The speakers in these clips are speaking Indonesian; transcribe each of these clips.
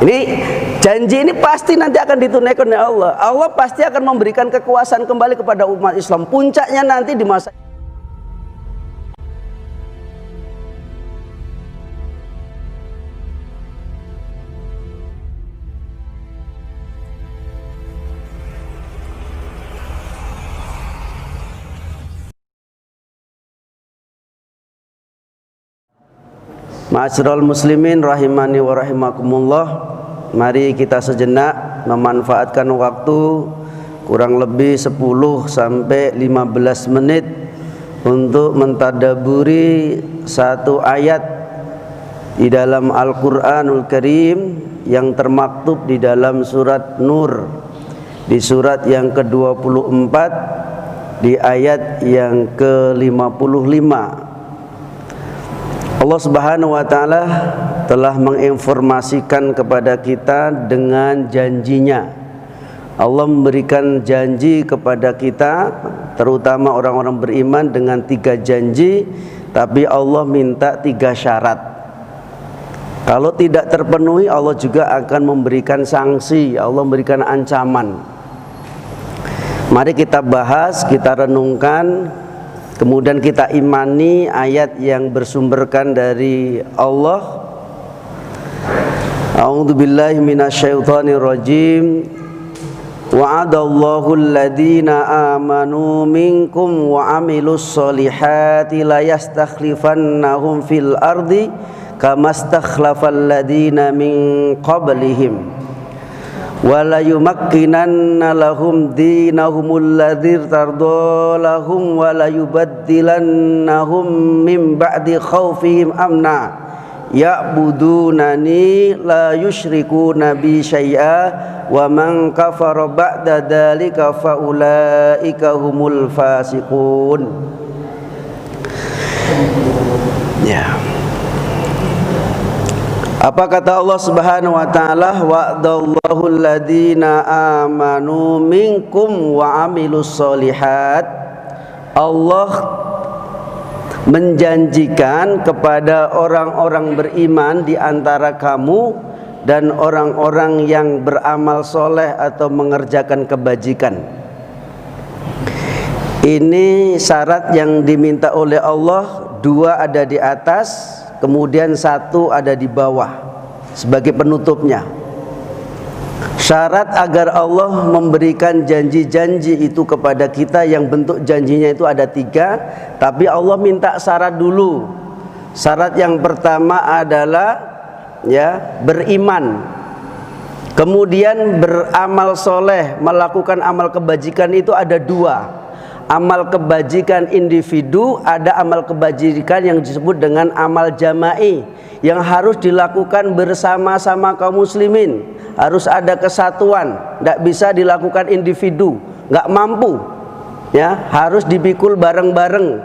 Ini janji ini pasti nanti akan ditunaikan oleh Allah. Allah pasti akan memberikan kekuasaan kembali kepada umat Islam. Puncaknya nanti di masa Ma'asyiral muslimin rahimani wa rahimakumullah. Mari kita sejenak memanfaatkan waktu kurang lebih 10 sampai 15 menit untuk mentadaburi satu ayat di dalam Al-Qur'anul Karim yang termaktub di dalam surat Nur, di surat yang ke-24, di ayat yang ke-55. Allah Subhanahu wa Ta'ala telah menginformasikan kepada kita dengan janjinya. Allah memberikan janji kepada kita, terutama orang-orang beriman, dengan 3 janji, tapi Allah minta 3 syarat. Kalau tidak terpenuhi, Allah juga akan memberikan sanksi, Allah memberikan ancaman. Mari kita bahas, kita renungkan, kemudian kita imani ayat yang bersumberkan dari Allah. A'udzubillahi minasyaitonir rajim. Wa'adallahu alladhina amanu minkum wa amilus solihati la yastakhlifannahum fil ardi kama stakhlafal ladina min qablihim wa la yumakkinanna lahum dinahumul ladzi irtadha lahum wa la yubaddilannahum min ba'di khaufihim amna ya'budunani la yusyrikuna bi syai'a wa man kafara ba'da dzalika fa ulaika humul fasiqun. Ya. Apa kata Allah Subhanahu wa Ta'ala? Wa'adallahu alladhina amanu minkum wa amilus solihat. Allah menjanjikan kepada orang-orang beriman di antara kamu dan orang-orang yang beramal soleh atau mengerjakan kebajikan. Ini syarat yang diminta oleh Allah. 2 ada di atas, kemudian 1 ada di bawah sebagai penutupnya. Syarat agar Allah memberikan janji-janji itu kepada kita, yang bentuk janjinya itu ada 3, tapi Allah minta syarat dulu. Syarat yang pertama adalah beriman, kemudian beramal soleh, melakukan amal kebajikan. Itu ada 2. Amal kebajikan individu, ada amal kebajikan yang disebut dengan amal jama'i, yang harus dilakukan bersama-sama kaum muslimin. Harus ada kesatuan, tidak bisa dilakukan individu, nggak mampu, harus dipikul bareng-bareng.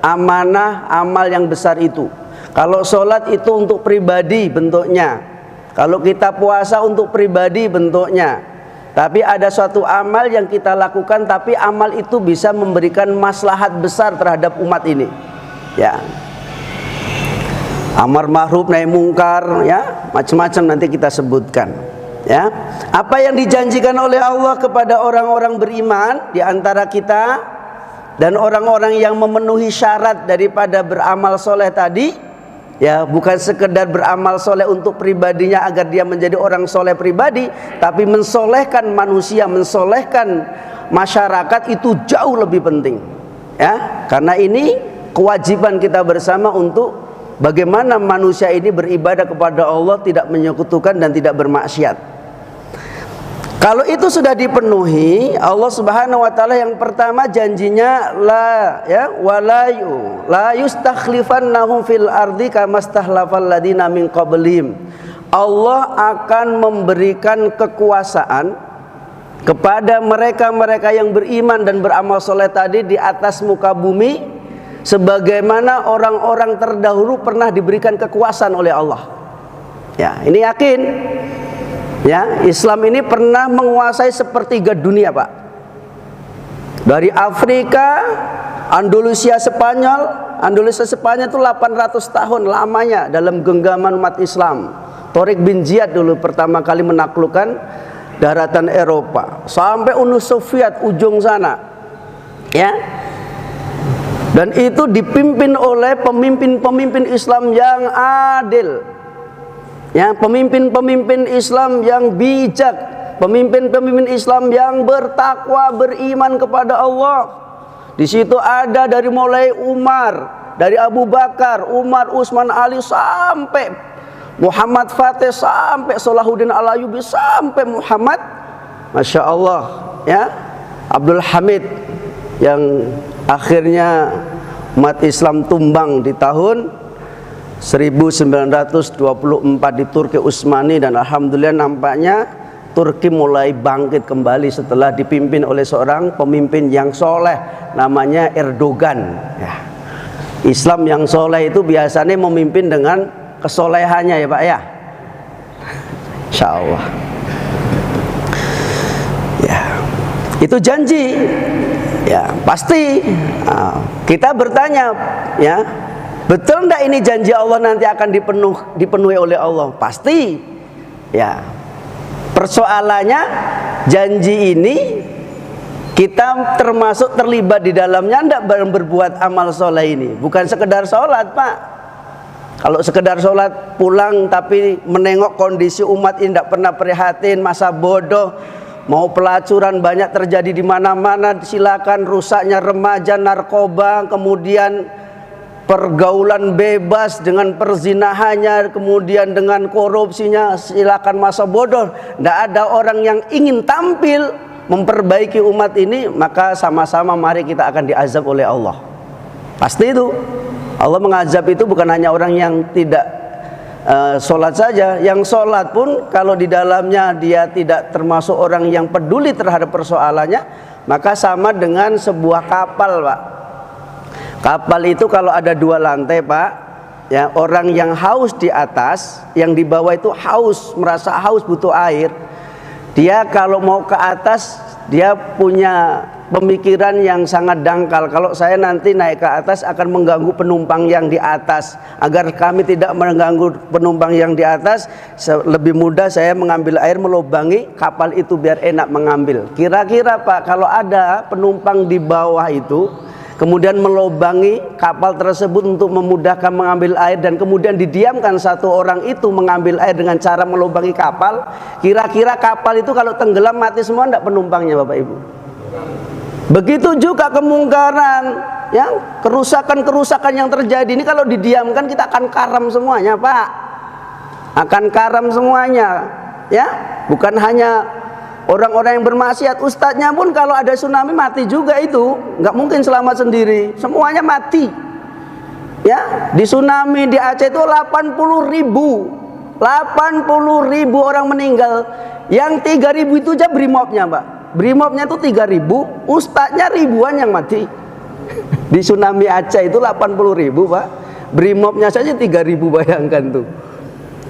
Amanah amal yang besar itu. Kalau sholat itu untuk pribadi bentuknya, kalau kita puasa untuk pribadi bentuknya. Tapi ada suatu amal yang kita lakukan, tapi amal itu bisa memberikan maslahat besar terhadap umat ini. Amar ma'ruf nahi mungkar, macam-macam nanti kita sebutkan. Apa yang dijanjikan oleh Allah kepada orang-orang beriman di antara kita dan orang-orang yang memenuhi syarat daripada beramal soleh tadi, bukan sekedar beramal soleh untuk pribadinya agar dia menjadi orang soleh pribadi, tapi mensolehkan manusia, mensolehkan masyarakat, itu jauh lebih penting. Karena ini kewajiban kita bersama untuk bagaimana manusia ini beribadah kepada Allah, tidak menyekutukan dan tidak bermaksiat. Kalau itu sudah dipenuhi, Allah Subhanahu wa Ta'ala yang pertama janjinya la yustakhlifannahum fil ardi kama stakhlafal ladina min qablihim. Allah akan memberikan kekuasaan kepada mereka-mereka yang beriman dan beramal soleh tadi di atas muka bumi, sebagaimana orang-orang terdahulu pernah diberikan kekuasaan oleh Allah. Ini yakin. Islam ini pernah menguasai sepertiga dunia, Pak. Dari Afrika, Andalusia Spanyol itu 800 tahun lamanya dalam genggaman umat Islam. Tariq bin Ziyad dulu pertama kali menaklukkan daratan Eropa sampai Uni Soviet ujung sana, ya. Dan itu dipimpin oleh pemimpin-pemimpin Islam yang adil, ya, pemimpin-pemimpin Islam yang bijak, pemimpin-pemimpin Islam yang bertakwa, beriman kepada Allah. Di situ ada dari mulai Umar, dari Abu Bakar, Umar, Utsman, Ali, sampai Muhammad Fatih, sampai Salahuddin Al-Ayyubi, sampai Muhammad, Masya Allah, ya, Abdul Hamid, yang akhirnya umat Islam tumbang di tahun 1924 di Turki Utsmani. Dan alhamdulillah nampaknya Turki mulai bangkit kembali setelah dipimpin oleh seorang pemimpin yang soleh, namanya Erdogan, ya. Islam yang soleh itu biasanya memimpin dengan kesolehannya, ya Pak, ya. Insya Allah, ya. Itu janji, ya, pasti. Kita bertanya, ya, betul enggak ini janji Allah nanti akan dipenuhi oleh Allah? Pasti, ya. Persoalannya, janji ini kita termasuk terlibat di dalamnya enggak berbuat amal soleh ini? Bukan sekedar sholat, Pak. Kalau sekedar sholat pulang tapi menengok kondisi umat ini tidak pernah prihatin, masa bodoh, mau pelacuran banyak terjadi di mana-mana, silakan. Rusaknya remaja, narkoba, kemudian pergaulan bebas dengan perzinahannya, kemudian dengan korupsinya, silakan, masa bodoh. Tidak ada orang yang ingin tampil memperbaiki umat ini, maka sama-sama mari kita akan diazab oleh Allah. Pasti itu. Allah mengazab itu bukan hanya orang yang tidak sholat saja. Yang sholat pun kalau di dalamnya dia tidak termasuk orang yang peduli terhadap persoalannya, maka sama dengan sebuah kapal, Pak. Kapal itu kalau ada 2 lantai, Pak, ya, orang yang haus di atas, yang di bawah itu haus, merasa haus, butuh air. Dia kalau mau ke atas, dia punya pemikiran yang sangat dangkal. Kalau saya nanti naik ke atas akan mengganggu penumpang yang di atas. Agar kami tidak mengganggu penumpang yang di atas, lebih mudah saya mengambil air, melubangi kapal itu biar enak mengambil. Kira-kira, Pak, kalau ada penumpang di bawah itu kemudian melubangi kapal tersebut untuk memudahkan mengambil air, dan kemudian didiamkan satu orang itu mengambil air dengan cara melubangi kapal, kira-kira kapal itu kalau tenggelam mati semua enggak penumpangnya, Bapak Ibu? Begitu juga kemungkaran, ya, kerusakan-kerusakan yang terjadi ini kalau didiamkan kita akan karam semuanya, Pak. Akan karam semuanya, ya. Bukan hanya orang-orang yang bermaksiat, ustadznya pun kalau ada tsunami mati juga itu, nggak mungkin selamat sendiri, semuanya mati. Ya, di tsunami di Aceh itu 80.000 orang meninggal, yang 3.000 itu aja brimobnya, Pak. Brimobnya itu 3.000, ustadznya ribuan yang mati. Di tsunami Aceh itu 80.000, Pak. Brimobnya saja 3.000, bayangkan tuh.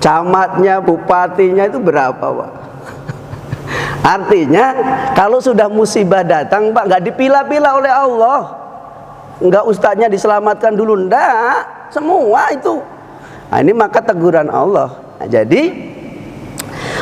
Camatnya, bupatinya itu berapa, Pak? Artinya kalau sudah musibah datang, Pak, nggak dipilah-pilah oleh Allah. Nggak ustadznya diselamatkan dulu, ndak, semua itu. Nah, ini maka teguran Allah. Nah, jadi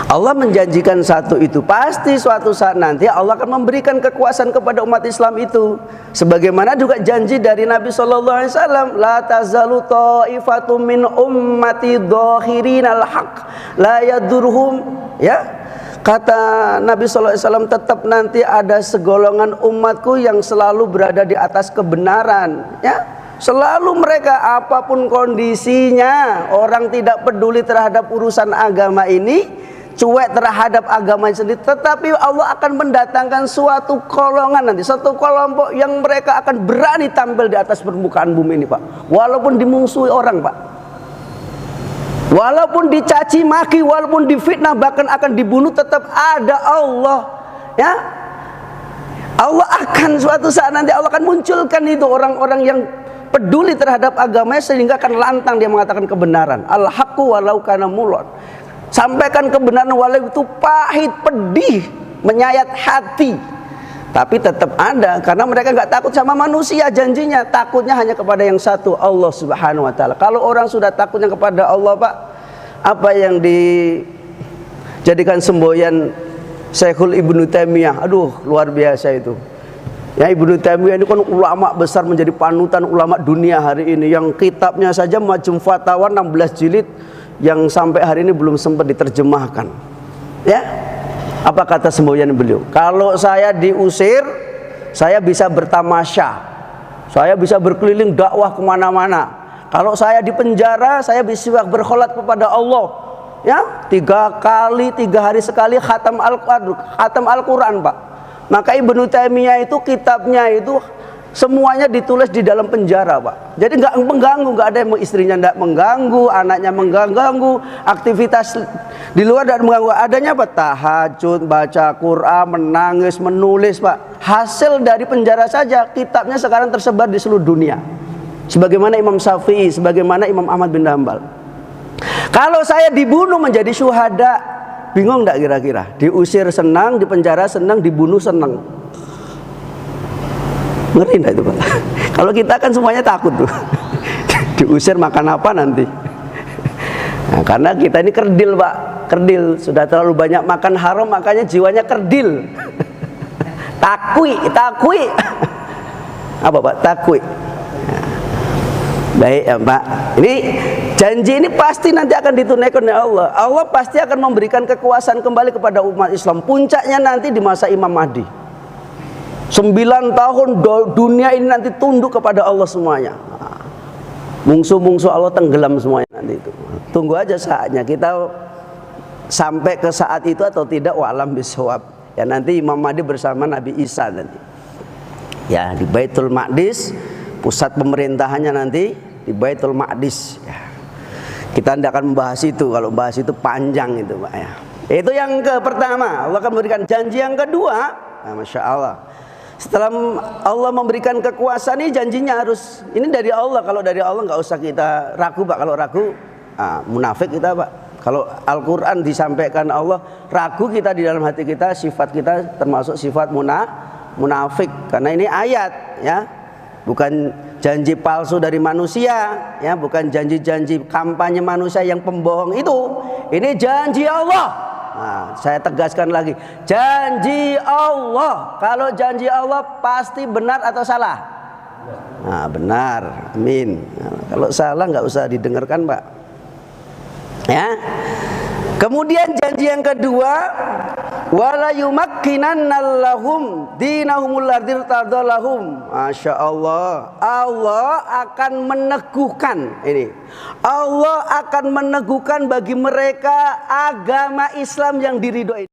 Allah menjanjikan satu itu, pasti suatu saat nanti Allah akan memberikan kekuasaan kepada umat Islam itu. Sebagaimana juga janji dari Nabi SAW, la tazalu ta'ifatum min ummati dhahirinal haq la yadurhum, ya. Kata Nabi SAW, tetap nanti ada segolongan umatku yang selalu berada di atas kebenaran, ya. Selalu mereka apapun kondisinya, orang tidak peduli terhadap urusan agama ini, cuek terhadap agama sendiri, tetapi Allah akan mendatangkan suatu golongan nanti, satu kelompok yang mereka akan berani tampil di atas permukaan bumi ini, Pak. Walaupun dimusuhi orang, Pak, walaupun dicaci maki, walaupun difitnah, bahkan akan dibunuh, tetap ada Allah, ya. Allah akan suatu saat nanti Allah akan munculkan itu orang-orang yang peduli terhadap agamanya, sehingga akan lantang dia mengatakan kebenaran. Al-haqqu walau kana mulon. Sampaikan kebenaran walau itu pahit, pedih, menyayat hati, tapi tetap ada, karena mereka nggak takut sama manusia. Janjinya takutnya hanya kepada yang satu, Allah Subhanahu wa Ta'ala. Kalau orang sudah takutnya kepada Allah, Pak, apa yang dijadikan semboyan Syekhul Ibnu Taimiyah. Aduh, luar biasa itu. Ya, Ibnu Taimiyah ini kan ulama besar, menjadi panutan ulama dunia hari ini, yang kitabnya saja Majmu' Fatawa 16 jilid yang sampai hari ini belum sempat diterjemahkan. Ya, apa kata semboyan beliau? Kalau saya diusir, saya bisa bertamasya, saya bisa berkeliling dakwah kemana-mana. Kalau saya di penjara, saya bisa berkholat kepada Allah. Ya, 3 hari sekali khatam Al-Quran, Pak. Maka Ibnu Taimiyah itu kitabnya itu semuanya ditulis di dalam penjara, Pak. Jadi nggak mengganggu, nggak ada yang istrinya nggak mengganggu, anaknya mengganggu, aktivitas di luar tidak mengganggu. Adanya apa? Tahajud, baca Quran, menangis, menulis, Pak. Hasil dari penjara saja kitabnya sekarang tersebar di seluruh dunia. Sebagaimana Imam Syafi'i, sebagaimana Imam Ahmad bin Hanbal. Kalau saya dibunuh menjadi syuhada, bingung enggak kira-kira? Diusir senang, di penjara senang, dibunuh senang. Ngeri enggak itu, Pak? Kalau kita kan semuanya takut tuh. Diusir makan apa nanti? Nah, karena kita ini kerdil, Pak. Kerdil, sudah terlalu banyak makan haram, makanya jiwanya kerdil. Takwi. Apa, Pak? Takwi. Baik ya, Pak. Ini janji ini pasti nanti akan ditunaikan oleh Allah. Allah pasti akan memberikan kekuasaan kembali kepada umat Islam. Puncaknya nanti di masa Imam Mahdi. 9 tahun dunia ini nanti tunduk kepada Allah semuanya. Mungsu-mungsu Allah tenggelam semuanya nanti itu. Tunggu aja saatnya, kita sampai ke saat itu atau tidak, wa'alam bishawab. Ya, nanti Imam Mahdi bersama Nabi Isa nanti. Ya, di Baitul Maqdis. Pusat pemerintahannya nanti di Baitul Maqdis. Ya. Kita tidak akan membahas itu, kalau bahas itu panjang itu, Pak ya. Itu yang pertama, Allah akan memberikan janji. Yang kedua, nah, Masya Allah, setelah Allah memberikan kekuasaan ini, janjinya harus ini dari Allah. Kalau dari Allah nggak usah kita ragu, Pak. Kalau ragu, munafik kita, Pak. Kalau Al-Quran disampaikan Allah, ragu kita di dalam hati kita, sifat kita termasuk sifat munafik. Karena ini ayat, ya. Bukan janji palsu dari manusia, ya, bukan janji-janji kampanye manusia yang pembohong itu. Ini janji Allah. Nah, saya tegaskan lagi, janji Allah. Kalau janji Allah pasti benar atau salah? Nah, benar, amin. Nah, kalau salah nggak usah didengarkan, Pak. Ya. Kemudian janji yang kedua, wala yumakkinanna lahum dinahumul ladzi tardalahum. Masya Allah, Allah akan meneguhkan ini. Allah akan meneguhkan bagi mereka agama Islam yang diridhoi.